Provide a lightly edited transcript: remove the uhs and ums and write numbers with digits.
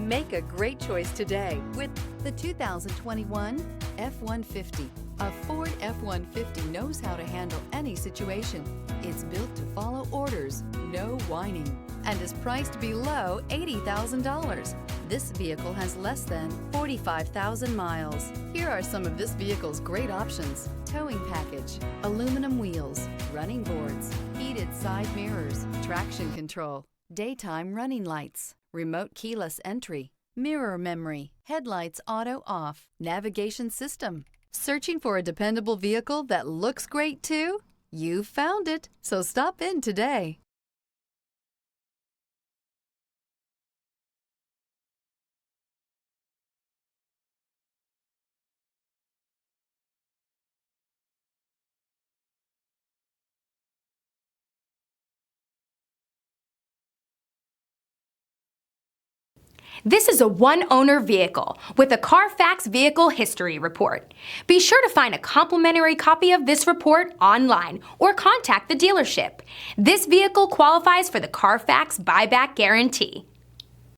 Make a great choice today with the 2021 F-150. A Ford F-150 knows how to handle any situation. It's built to follow orders, no whining, and is priced below $80,000. This vehicle has less than 45,000 miles. Here are some of this vehicle's great options: towing package, aluminum wheels, running boards, heated side mirrors, traction control, daytime running lights, remote keyless entry, mirror memory, headlights auto off, navigation system. Searching for a dependable vehicle that looks great too? You found it, so stop in today. This is a one-owner vehicle with a CARFAX Vehicle History Report. Be sure to find a complimentary copy of this report online or contact the dealership. This vehicle qualifies for the CARFAX Buyback Guarantee.